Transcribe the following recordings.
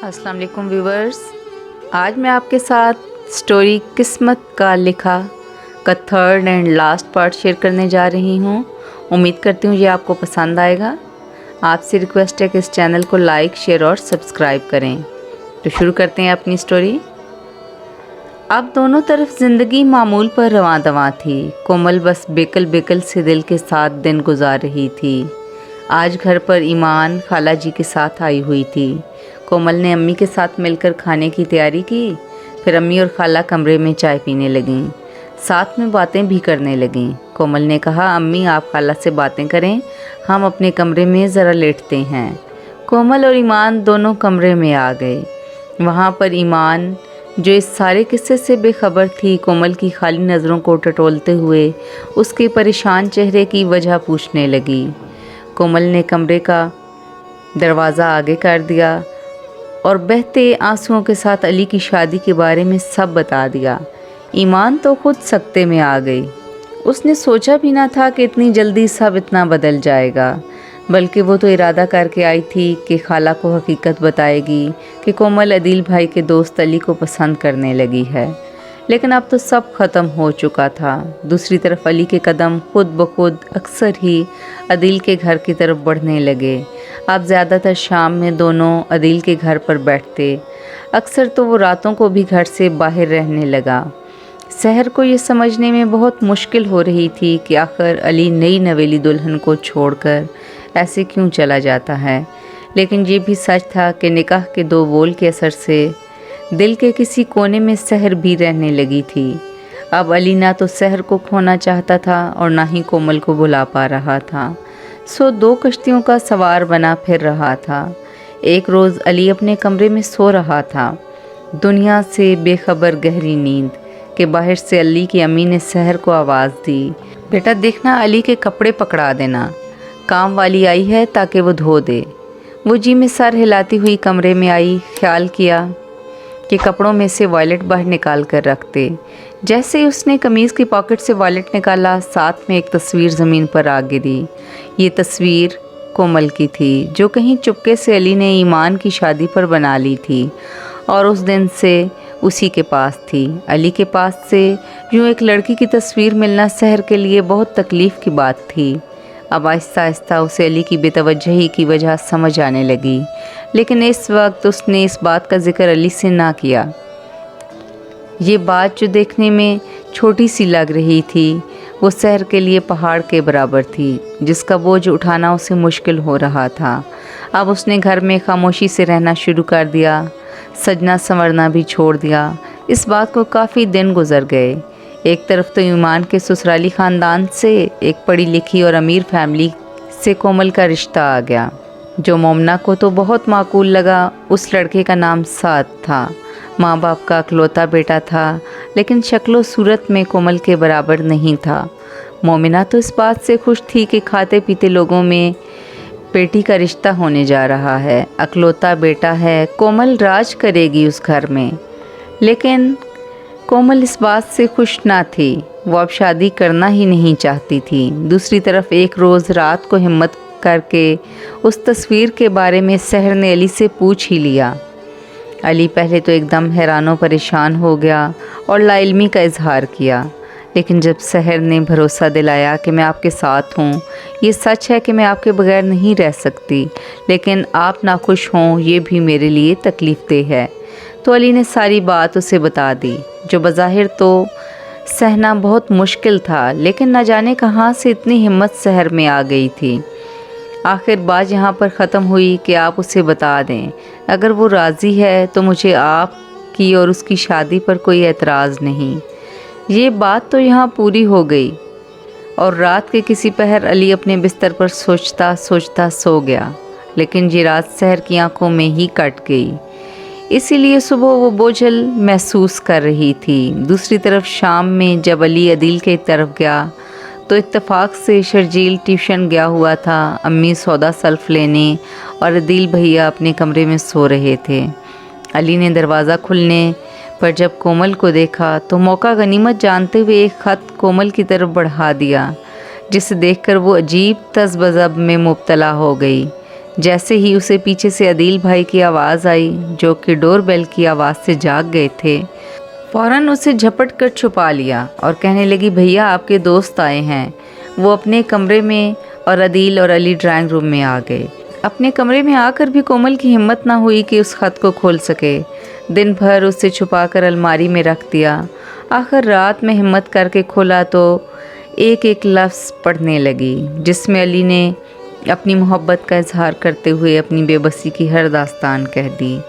अस्सलाम वालेकुम व्यूवर्स, आज मैं आपके साथ स्टोरी किस्मत का लिखा का third and last part share करने जा रही हूँ। उम्मीद करती हूँ ये आपको पसंद आएगा। आपसे रिक्वेस्ट है कि इस चैनल को लाइक, शेयर और सब्सक्राइब करें। तो शुरू करते हैं अपनी स्टोरी। अब दोनों तरफ ज़िंदगी मामूल पर रवां दवां थी। कोमल बस बेकल बेकल से दिल के साथ दिन गुजार रही थी। आज घर पर ईमान खाला जी के साथ आई हुई थी। कोमल ने अम्मी के साथ मिलकर खाने की तैयारी की। फिर अम्मी और खाला कमरे में चाय पीने लगीं, साथ में बातें भी करने लगीं। कोमल ने कहा, अम्मी आप खाला से बातें करें, हम अपने कमरे में ज़रा लेटते हैं। कोमल और ईमान दोनों कमरे में आ गए। वहाँ पर ईमान, जो इस सारे किस्से से बेखबर थी, कोमल की खाली नज़रों को टटोलते हुए उसके परेशान चेहरे की वजह पूछने लगी। कोमल ने कमरे का दरवाज़ा आगे कर दिया और बहते आंसुओं के साथ अली की शादी के बारे में सब बता दिया। ईमान तो खुद सकते में आ गई। उसने सोचा भी ना था कि इतनी जल्दी सब इतना बदल जाएगा, बल्कि वो तो इरादा करके आई थी कि खाला को हकीकत बताएगी कि कोमल अदील भाई के दोस्त अली को पसंद करने लगी है। लेकिन अब तो सब ख़त्म हो चुका था। दूसरी तरफ अली के कदम खुद ब खुद अक्सर ही अदील के घर की तरफ बढ़ने लगे। अब ज़्यादातर शाम में दोनों अदील के घर पर बैठते। अक्सर तो वो रातों को भी घर से बाहर रहने लगा। शहर को ये समझने में बहुत मुश्किल हो रही थी कि आखिर अली नई नवेली दुल्हन को छोड़कर ऐसे क्यों चला जाता है। लेकिन ये भी सच था कि निकाह के दो बोल के असर से दिल के किसी कोने में शहर भी रहने लगी थी। अब अली ना तो शहर को खोना चाहता था और ना ही कोमल को भुला पा रहा था। सो दो कश्तियों का सवार बना फिर रहा था। एक रोज़ अली अपने कमरे में सो रहा था, दुनिया से बेखबर गहरी नींद के बाहर से अली की अम्मी ने शहर को आवाज़ दी, बेटा देखना अली के कपड़े पकड़ा देना, काम वाली आई है ताकि वो धो दे। वो जी में सर हिलाती हुई कमरे में आई। ख्याल किया कि कपड़ों में से वॉलेट बाहर निकाल कर रखते। जैसे ही उसने कमीज़ की पॉकेट से वॉलेट निकाला, साथ में एक तस्वीर ज़मीन पर आ गिरी। ये तस्वीर कोमल की थी, जो कहीं चुपके से अली ने ईमान की शादी पर बना ली थी और उस दिन से उसी के पास थी। अली के पास से यूँ एक लड़की की तस्वीर मिलना शहर के लिए बहुत तकलीफ़ की बात थी। अब आहिस्ता आहिस्ता उसे अली की बेतवज्जही की वजह समझ आने लगी, लेकिन इस वक्त उसने इस बात का जिक्र अली से ना किया। ये बात जो देखने में छोटी सी लग रही थी, वो शहर के लिए पहाड़ के बराबर थी, जिसका बोझ उठाना उसे मुश्किल हो रहा था। अब उसने घर में खामोशी से रहना शुरू कर दिया, सजना संवरना भी छोड़ दिया। इस बात को काफ़ी दिन गुजर गए। एक तरफ तो ईमान के ससुराली ख़ानदान से, एक पढ़ी लिखी और अमीर फैमिली से कोमल का रिश्ता आ गया, जो मोमना को तो बहुत माकूल लगा। उस लड़के का नाम साद था, माँ बाप का इकलौता बेटा था, लेकिन शक्लो सूरत में कोमल के बराबर नहीं था। मोमिना तो इस बात से खुश थी कि खाते पीते लोगों में बेटी का रिश्ता होने जा रहा है, इकलौता बेटा है, कोमल राज करेगी उस घर में। लेकिन कोमल इस बात से खुश ना थी, वो अब शादी करना ही नहीं चाहती थी। दूसरी तरफ एक रोज़ रात को हिम्मत करके उस तस्वीर के बारे में शहर ने अली से पूछ ही लिया। अली पहले तो एकदम हैरानो परेशान हो गया और लाइल्मी का इजहार किया, लेकिन जब शहर ने भरोसा दिलाया कि मैं आपके साथ हूँ, ये सच है कि मैं आपके बगैर नहीं रह सकती, लेकिन आप नाखुश हों ये भी मेरे लिए तकलीफ़ देह है, तो अली ने सारी बात उसे बता दी, जो बज़ाहिर तो सहना बहुत मुश्किल था, लेकिन न जाने कहाँ से इतनी हिम्मत शहर में आ गई थी। आखिर बात यहाँ पर ख़त्म हुई कि आप उसे बता दें, अगर वो राज़ी है तो मुझे आपकी और उसकी शादी पर कोई एतराज़ नहीं। ये बात तो यहाँ पूरी हो गई और रात के किसी पहर अली अपने बिस्तर पर सोचता सोचता सो गया, लेकिन ये रात शहर की आंखों में ही कट गई, इसीलिए सुबह वो बोझल महसूस कर रही थी। दूसरी तरफ शाम में जब अली अदील के तरफ गया तो इत्तेफाक से शर्जील ट्यूशन गया हुआ था, अम्मी सौदा सल्फ लेने और अदील भैया अपने कमरे में सो रहे थे। अली ने दरवाज़ा खुलने पर जब कोमल को देखा तो मौका गनीमत जानते हुए एक ख़त कोमल की तरफ बढ़ा दिया, जिसे देखकर वो अजीब तज़बज़ब में मुब्तला हो गई। जैसे ही उसे पीछे से अदील भाई की आवाज़ आई, जो कि डोर बेल की आवाज़ से जाग गए थे, फ़ौरन उसे झपट कर छुपा लिया और कहने लगी, भैया आपके दोस्त आए हैं। वो अपने कमरे में और अदील और अली ड्राइंग रूम में आ गए। अपने कमरे में आकर भी कोमल की हिम्मत ना हुई कि उस ख़त को खोल सके। दिन भर उसे छुपाकर अलमारी में रख दिया। आखिर रात में हिम्मत करके खोला तो एक एक लफ्ज़ पढ़ने लगी, जिसमें अली ने अपनी मोहब्बत का इजहार करते हुए अपनी बेबसी की हर दास्तान कह दी,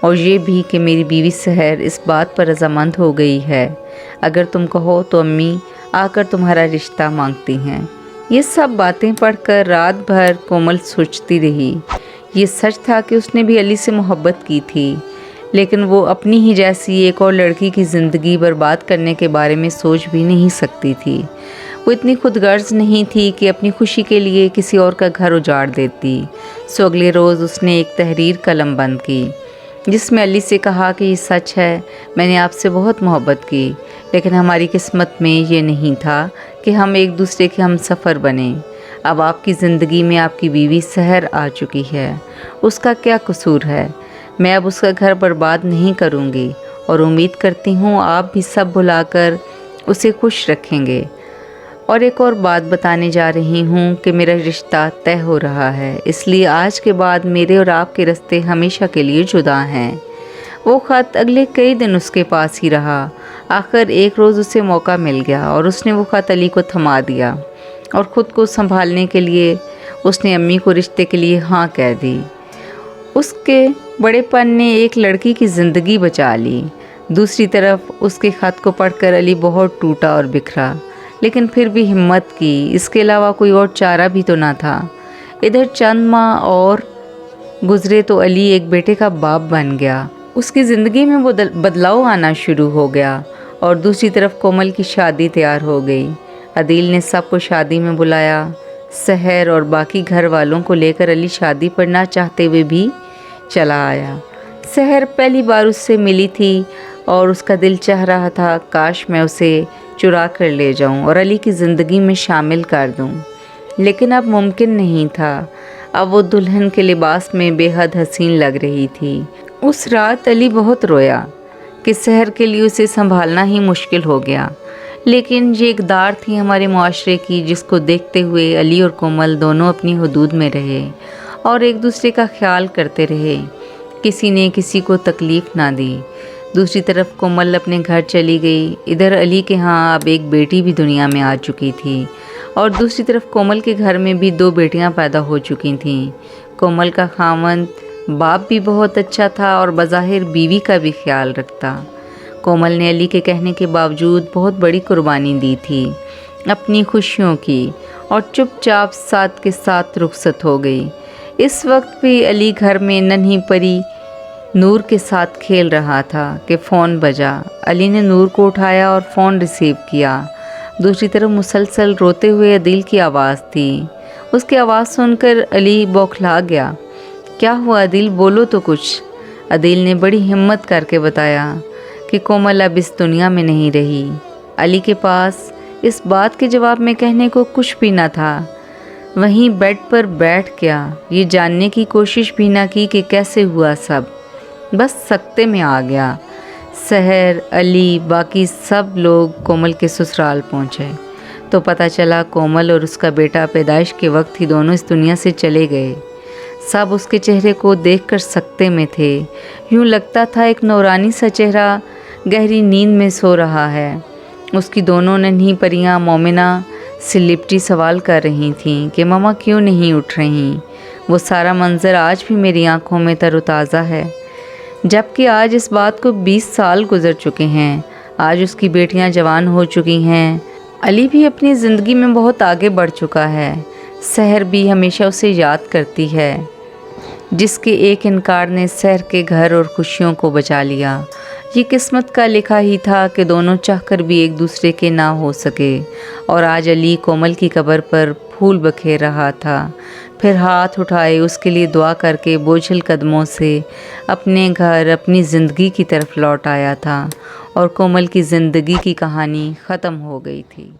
और ये भी कि मेरी बीवी सहर इस बात पर रज़ामंद हो गई है, अगर तुम कहो तो अम्मी आकर तुम्हारा रिश्ता मांगती हैं। ये सब बातें पढ़कर रात भर कोमल सोचती रही। ये सच था कि उसने भी अली से मोहब्बत की थी, लेकिन वो अपनी ही जैसी एक और लड़की की ज़िंदगी बर्बाद करने के बारे में सोच भी नहीं सकती थी। वो इतनी खुदगर्ज नहीं थी कि अपनी खुशी के लिए किसी और का घर उजाड़ देती। सो अगले रोज़ उसने एक तहरीर कलम बंद की, जिसमें अली से कहा कि ये सच है, मैंने आपसे बहुत मोहब्बत की, लेकिन हमारी किस्मत में ये नहीं था कि हम एक दूसरे के हम सफ़र बने। अब आपकी ज़िंदगी में आपकी बीवी सहर आ चुकी है, उसका क्या कसूर है? मैं अब उसका घर बर्बाद नहीं करूँगी और उम्मीद करती हूँ आप भी सब भुलाकर उसे खुश रखेंगे। और एक और बात बताने जा रही हूँ कि मेरा रिश्ता तय हो रहा है, इसलिए आज के बाद मेरे और आपके रास्ते हमेशा के लिए जुदा हैं। वो ख़त अगले कई दिन उसके पास ही रहा। आखिर एक रोज़ उसे मौका मिल गया और उसने वो ख़त अली को थमा दिया और ख़ुद को संभालने के लिए उसने अम्मी को रिश्ते के लिए हाँ कह दी। उसके बड़ेपन ने एक लड़की की ज़िंदगी बचा ली। दूसरी तरफ उसके ख़त को पढ़कर अली बहुत टूटा और बिखरा, लेकिन फिर भी हिम्मत की। इसके अलावा कोई और चारा भी तो ना था। इधर चंद माह और गुज़रे तो अली एक बेटे का बाप बन गया। उसकी ज़िंदगी में वो बदलाव आना शुरू हो गया और दूसरी तरफ कोमल की शादी तैयार हो गई। अदील ने सबको शादी में बुलाया। सहर और बाकी घर वालों को लेकर अली शादी पर ना चाहते हुए भी चला आया। सहर पहली बार उससे मिली थी और उसका दिल चाह रहा था काश मैं उसे चुरा कर ले जाऊं और अली की ज़िंदगी में शामिल कर दूं, लेकिन अब मुमकिन नहीं था। अब वो दुल्हन के लिबास में बेहद हसीन लग रही थी। उस रात अली बहुत रोया कि सहर के लिए उसे संभालना ही मुश्किल हो गया, लेकिन ये एक दार थी हमारे मुआशरे की, जिसको देखते हुए अली और कोमल दोनों अपनी हदूद में रहे और एक दूसरे का ख्याल करते रहे। किसी ने किसी को तकलीफ़ ना दी। दूसरी तरफ कोमल अपने घर चली गई। इधर अली के यहाँ अब एक बेटी भी दुनिया में आ चुकी थी और दूसरी तरफ कोमल के घर में भी 2 बेटियाँ पैदा हो चुकी थीं। कोमल का खामंद बाप भी बहुत अच्छा था और बज़ाहिर बीवी का भी ख्याल रखता। कोमल ने अली के कहने के बावजूद बहुत बड़ी कुर्बानी दी थी अपनी खुशियों की और चुपचाप साथ के साथ रुखसत हो गई। इस वक्त भी अली घर में नन्ही परी नूर के साथ खेल रहा था कि फ़ोन बजा। अली ने नूर को उठाया और फ़ोन रिसीव किया। दूसरी तरफ मुसलसल रोते हुए अदील की आवाज़ थी। उसकी आवाज़ सुनकर अली बौखला गया। क्या हुआ अदील, बोलो तो कुछ। अदील ने बड़ी हिम्मत करके बताया कि कोमल अब इस दुनिया में नहीं रही। अली के पास इस बात के जवाब में कहने को कुछ भी न था। वहीं बेड पर बैठ गया, ये जानने की कोशिश भी ना की कि कैसे हुआ सब। बस सकते में आ गया। सहर, अली, बाकी सब लोग कोमल के ससुराल पहुँचे तो पता चला कोमल और उसका बेटा पैदाइश के वक्त ही दोनों इस दुनिया से चले गए। सब उसके चेहरे को देखकर सकते में थे। यूँ लगता था एक नौरानी सा चेहरा गहरी नींद में सो रहा है। उसकी दोनों नन्ही परियां मोमिना से लिपटी सवाल कर रही थीं कि ममा क्यों नहीं उठ रही। वो सारा मंज़र आज भी मेरी आंखों में तरोताज़ा है, जबकि आज इस बात को 20 साल गुजर चुके हैं। आज उसकी बेटियां जवान हो चुकी हैं। अली भी अपनी ज़िंदगी में बहुत आगे बढ़ चुका है। सहर भी हमेशा उसे याद करती है, जिसके एक इनकार ने सहर के घर और खुशियों को बचा लिया। ये किस्मत का लिखा ही था कि दोनों चाहकर भी एक दूसरे के ना हो सके। और आज अली कोमल की कब्र पर फूल बखेर रहा था, फिर हाथ उठाए उसके लिए दुआ करके बोझिल कदमों से अपने घर, अपनी ज़िंदगी की तरफ लौट आया था और कोमल की ज़िंदगी की कहानी ख़त्म हो गई थी।